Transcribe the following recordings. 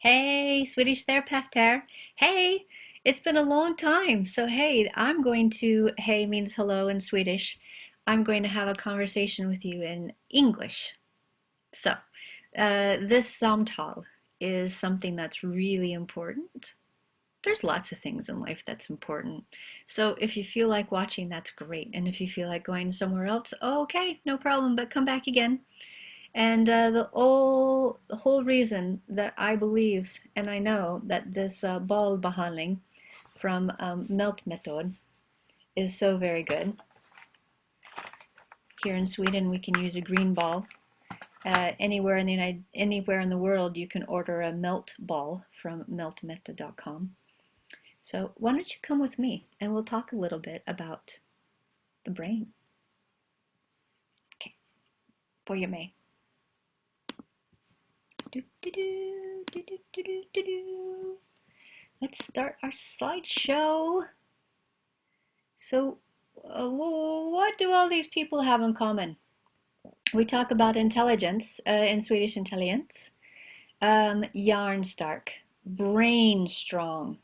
Hey, Swedish Terapeut here. Hey, it's been a long time. So, hey, hey means hello in Swedish. I'm going to have a conversation with you in English. So, this samtal is something that's really important. There's lots of things in life that's important. So, if you feel like watching, that's great. And if you feel like going somewhere else, okay, no problem, but come back again. And the whole reason that I believe and I know that this ball behandling from Melt Method is so very good. Here in Sweden, we can use a green ball. Anywhere in the world, you can order a melt ball from meltmethod.com. So why don't you come with me and we'll talk a little bit about the brain. Okay, följ med. Do, do, do, do, do, do, do, do. Let's start our slideshow. So, what do all these people have in common? We talk about intelligence, in Swedish intelligence, stark, brain strong.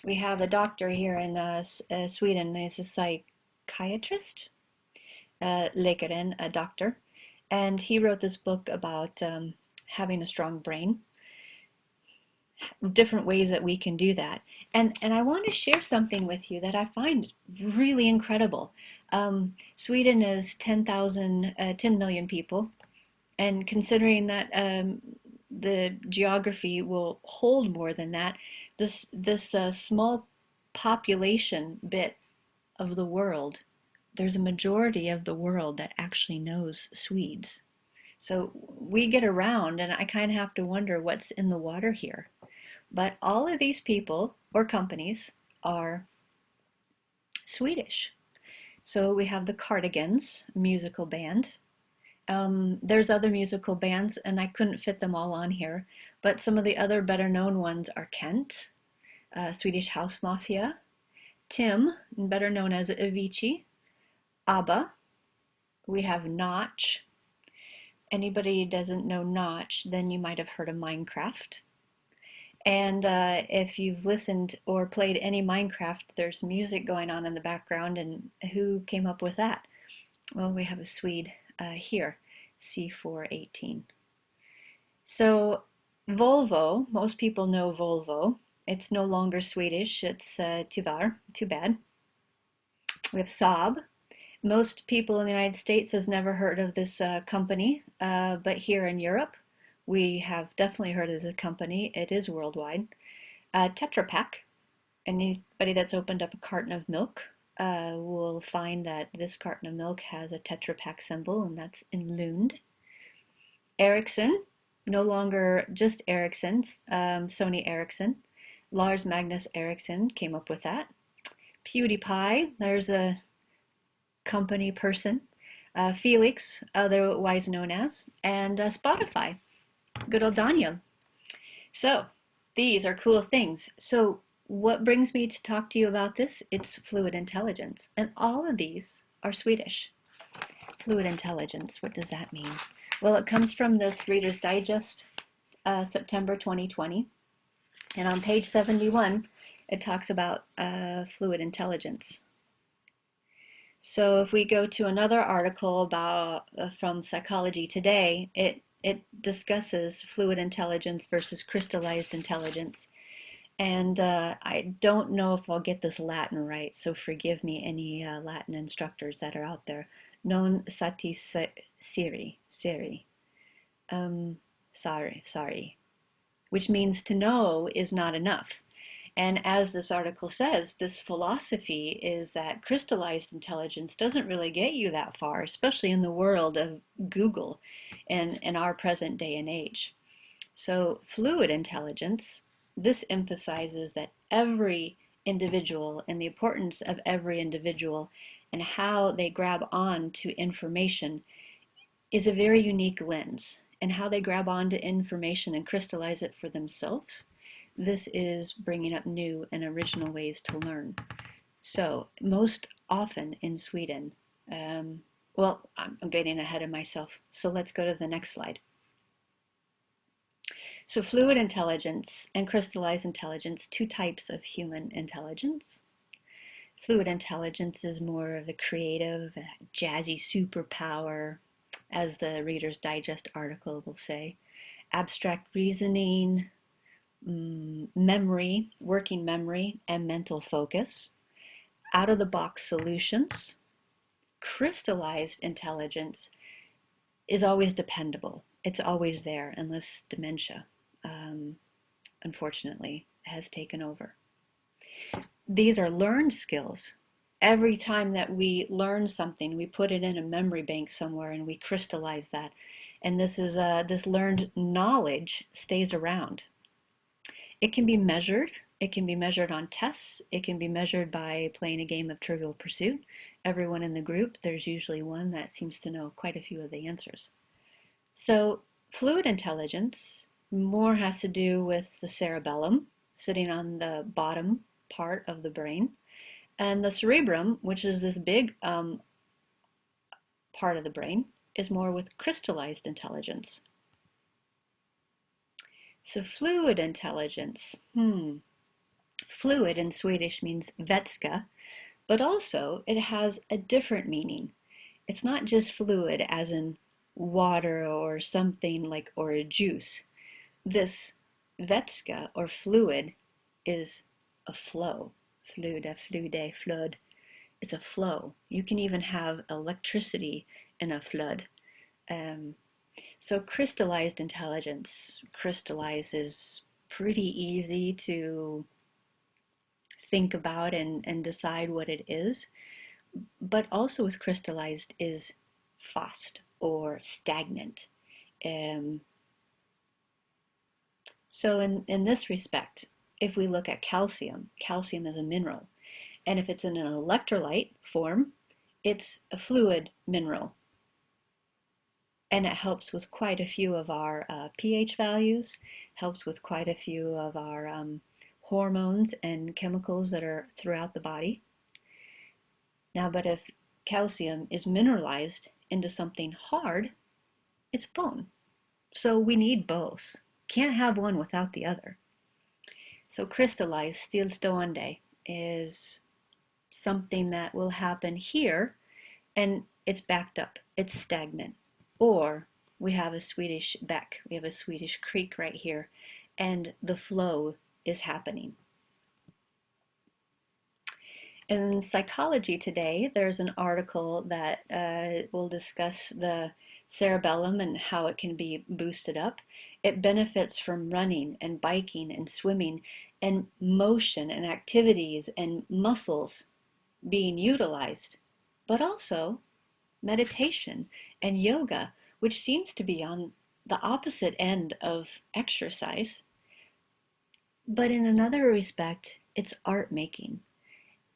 We have a doctor here in Sweden, he's a psychiatrist, läkaren, a doctor, and he wrote this book about having a strong brain, different ways that we can do that. And I want to share something with you that I find really incredible. Sweden is 10 million people, and considering that the geography will hold more than that, this small population bit of the world, there's a majority of the world that actually knows Swedes. So we get around, and I kind of have to wonder what's in the water here. But all of these people or companies are Swedish. So we have the Cardigans musical band. There's other musical bands, and I couldn't fit them all on here. But some of the other better known ones are Kent, Swedish House Mafia, Tim, better known as Avicii, ABBA. We have Notch. Anybody doesn't know Notch, then you might have heard of Minecraft. And if you've listened or played any Minecraft, there's music going on in the background. And who came up with that? Well, we have a Swede here, C418. So Volvo, most people know Volvo. It's no longer Swedish. It's tyvärr, too bad. We have Saab. Most people in the United States has never heard of this company, but here in Europe, we have definitely heard of the company. It is worldwide. Tetra Pak. Anybody that's opened up a carton of milk will find that this carton of milk has a Tetra Pak symbol, and that's in Lund. Ericsson, no longer just Ericsson, Sony Ericsson. Lars Magnus Ericsson came up with that. PewDiePie, there's a company person. Felix, otherwise known as, and Spotify, good old Daniel. So these are cool things. So what brings me to talk to you about this? It's fluid intelligence, and all of these are Swedish. Fluid intelligence, what does that mean? Well, it comes from this Reader's Digest, September 2020, and on page 71, it talks about fluid intelligence. So if we go to another article about from Psychology Today, it discusses fluid intelligence versus crystallized intelligence. And I don't know if I'll get this Latin right, so forgive me, any Latin instructors that are out there. Non satisciri, sorry, which means to know is not enough. And as this article says, this philosophy is that crystallized intelligence doesn't really get you that far, especially in the world of Google and in our present day and age. So fluid intelligence, this emphasizes that every individual and the importance of every individual and how they grab on to information is a very unique lens. And how they grab on to information and crystallize it for themselves, this is bringing up new and original ways to learn. So most often in Sweden, well, I'm getting ahead of myself. So let's go to the next slide. So fluid intelligence and crystallized intelligence, two types of human intelligence. Fluid intelligence is more of a creative, jazzy superpower, as the Reader's Digest article will say. Abstract reasoning, memory, working memory, and mental focus. Out-of-the-box solutions. Crystallized intelligence is always dependable. It's always there, unless dementia, unfortunately, has taken over. These are learned skills. Every time that we learn something, we put it in a memory bank somewhere and we crystallize that. And this learned knowledge stays around. It can be measured. It can be measured on tests. It can be measured by playing a game of Trivial Pursuit. Everyone in the group, there's usually one that seems to know quite a few of the answers. So fluid intelligence more has to do with the cerebellum, sitting on the bottom part of the brain, and the cerebrum, which is this big part of the brain, is more with crystallized intelligence. So fluid intelligence, fluid in Swedish means vätska, but also it has a different meaning. It's not just fluid as in water or something like, or a juice. This vätska or fluid is a flow. Fluida, fluide, flood. It's a flow. You can even have electricity in a flood. So crystallized intelligence. Crystallize is pretty easy to think about and decide what it is. But also with crystallized is fast or stagnant. So in this respect, if we look at calcium, calcium is a mineral. And if it's in an electrolyte form, it's a fluid mineral. And it helps with quite a few of our pH values, helps with quite a few of our hormones and chemicals that are throughout the body. Now, but if calcium is mineralized into something hard, it's bone. So we need both. Can't have one without the other. So crystallized, stillstående, is something that will happen here and it's backed up, it's stagnant. Or we have a Swedish beck, we have a Swedish creek right here, and the flow is happening. In psychology today, there's an article that will discuss the cerebellum and how it can be boosted up. It benefits from running and biking and swimming and motion and activities and muscles being utilized, but also meditation and yoga, which seems to be on the opposite end of exercise. But in another respect, it's art making.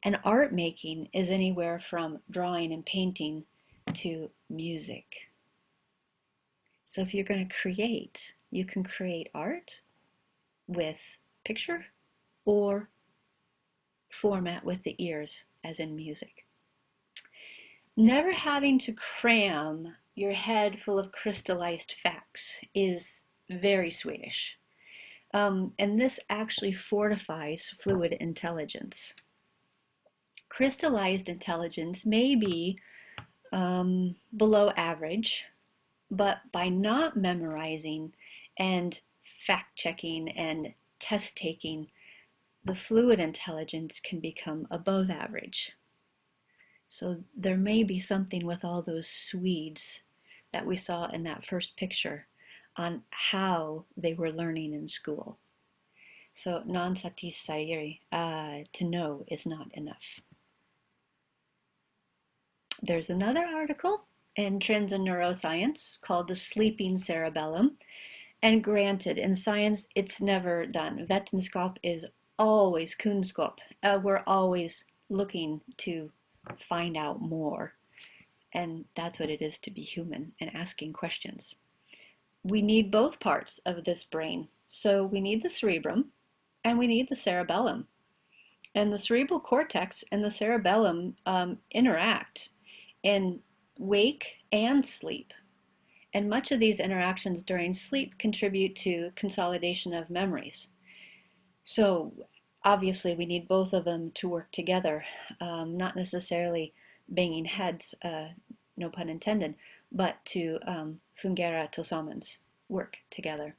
And art making is anywhere from drawing and painting to music. So if you're going to create, you can create art with picture or format with the ears, as in music. Never having to cram your head full of crystallized facts is very Swedish. And this actually fortifies fluid intelligence. Crystallized intelligence may be below average, but by not memorizing and fact-checking and test-taking, the fluid intelligence can become above average. So there may be something with all those Swedes that we saw in that first picture on how they were learning in school. So non satisfactory, to know is not enough. There's another article in Trends in Neuroscience called The Sleeping Cerebellum. And granted, in science, it's never done. Vetenskap is always kunskap. We're always looking to find out more. And that's what it is to be human and asking questions. We need both parts of this brain. So we need the cerebrum and we need the cerebellum. And the cerebral cortex and the cerebellum interact in wake and sleep. And much of these interactions during sleep contribute to consolidation of memories. So obviously we need both of them to work together, not necessarily banging heads, no pun intended, but to fungera tillsammans, work together.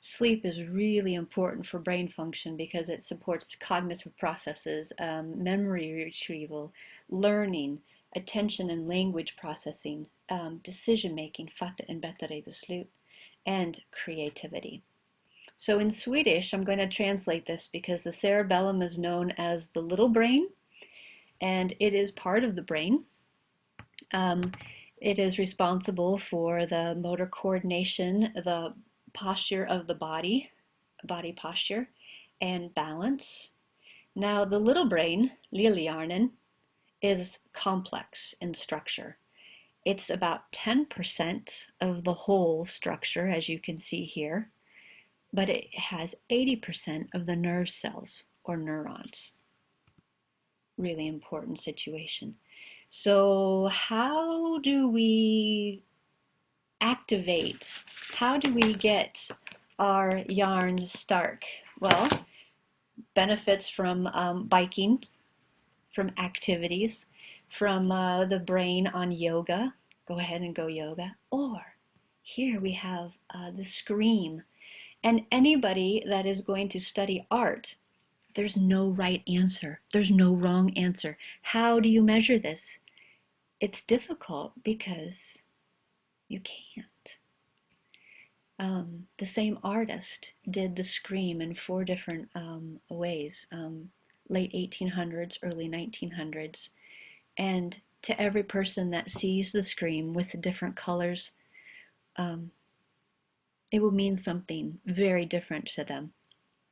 Sleep is really important for brain function because it supports cognitive processes, memory retrieval, learning, attention and language processing, decision making, fatta and bättre beslut, and creativity. So in Swedish, I'm going to translate this because the cerebellum is known as the little brain, and it is part of the brain. It is responsible for the motor coordination, the posture of the body posture, and balance. Now, the little brain, lillehjernen, is complex in structure. It's about 10% of the whole structure, as you can see here, but it has 80% of the nerve cells or neurons. Really important situation. So how do we activate? How do we get our yarn stark? Well, benefits from biking, from activities, from the brain on yoga. Go ahead and go yoga. Or here we have the scream. And anybody that is going to study art, there's no right answer. There's no wrong answer. How do you measure this? It's difficult because you can't. The same artist did the scream in 4 different ways, late 1800s, early 1900s. And to every person that sees the scream with the different colors, it will mean something very different to them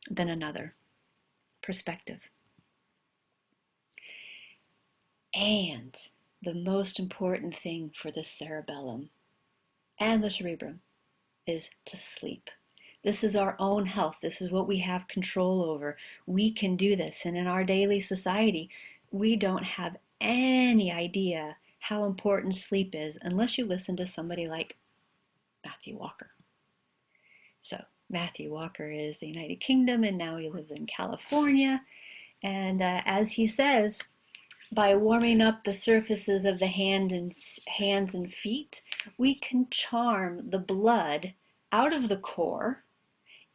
than another perspective. And the most important thing for the cerebellum and the cerebrum is to sleep. This is our own health. This is what we have control over. We can do this. And in our daily society, we don't have any idea how important sleep is unless you listen to somebody like Matthew Walker. So Matthew Walker is the United Kingdom, and now he lives in California. And as he says, by warming up the surfaces of the hands and feet, we can charm the blood out of the core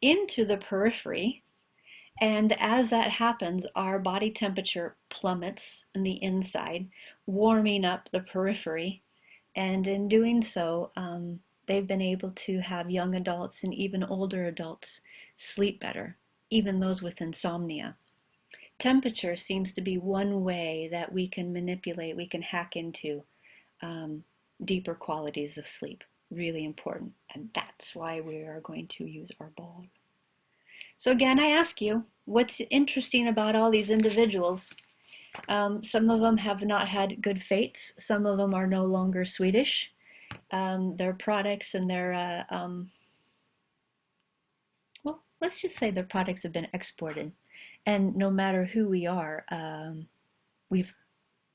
into the periphery. And as that happens, our body temperature plummets on the inside, warming up the periphery. And in doing so, they've been able to have young adults and even older adults sleep better, even those with insomnia. Temperature seems to be one way that we can manipulate, we can hack into deeper qualities of sleep. Really important. And that's why we are going to use our ball. So again, I ask you, what's interesting about all these individuals? Some of them have not had good fates. Some of them are no longer Swedish. Their products and their, well, let's just say their products have been exported. And no matter who we are, we've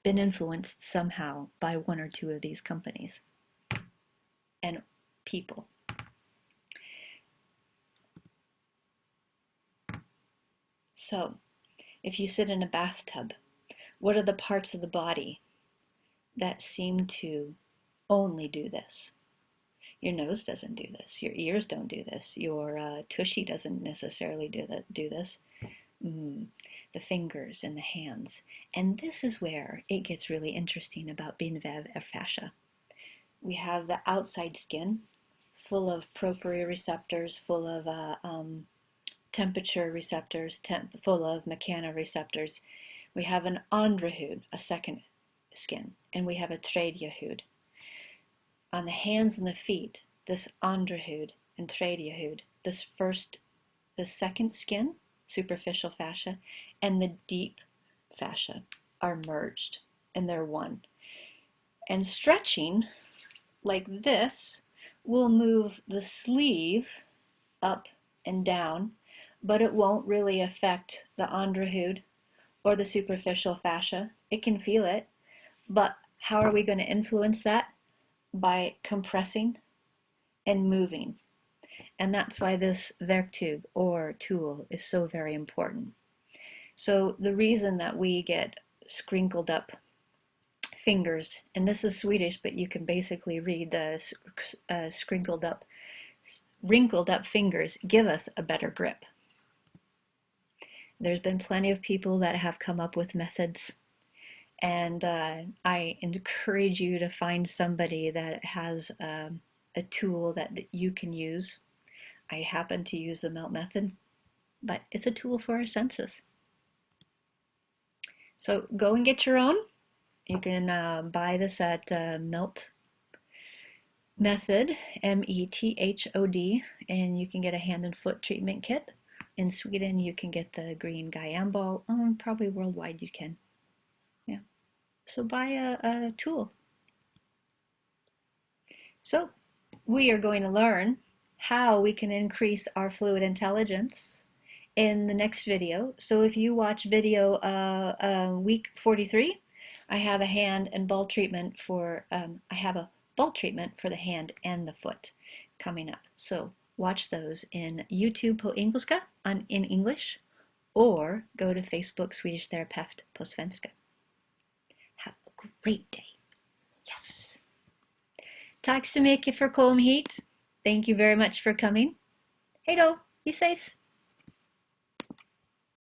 been influenced somehow by 1 or 2 of these companies and people. So, if you sit in a bathtub, what are the parts of the body that seem to only do this? Your nose doesn't do this. Your ears don't do this. Your tushy doesn't necessarily do this. The fingers and the hands. And this is where it gets really interesting about binväv or fascia. We have the outside skin full of proprioceptors, full of temperature receptors, full of mechanoreceptors. We have an underhud, a second skin, and we have a tredje hud. On the hands and the feet, this underhud and tredje hud, the second skin, superficial fascia, and the deep fascia are merged, and they're one. And stretching like this will move the sleeve up and down, but it won't really affect the underhud or the superficial fascia. It can feel it, but how are we going to influence that? By compressing and moving. And that's why this verktyg or tool is so very important. So the reason that we get scrinkled up fingers, and this is Swedish, but you can basically read the wrinkled up fingers give us a better grip. There's been plenty of people that have come up with methods, and I encourage you to find somebody that has a tool that you can use. I happen to use the melt method, but it's a tool for our senses. So go and get your own. You can buy this at Melt Method, METHOD, and you can get a hand and foot treatment kit. In Sweden, you can get the green Guyan ball. Probably worldwide you can. Yeah. So buy a tool. So we are going to learn how we can increase our fluid intelligence in the next video. So if you watch video week 43, I have a hand and ball treatment for, I have a ball treatment for the hand and the foot coming up. So watch those in YouTube på engelska in English, or go to Facebook Swedish Terapeut på svenska. Have a great day. Yes. Tack så mycket för kom hit. Thank you very much for coming. Hejdå, vi ses.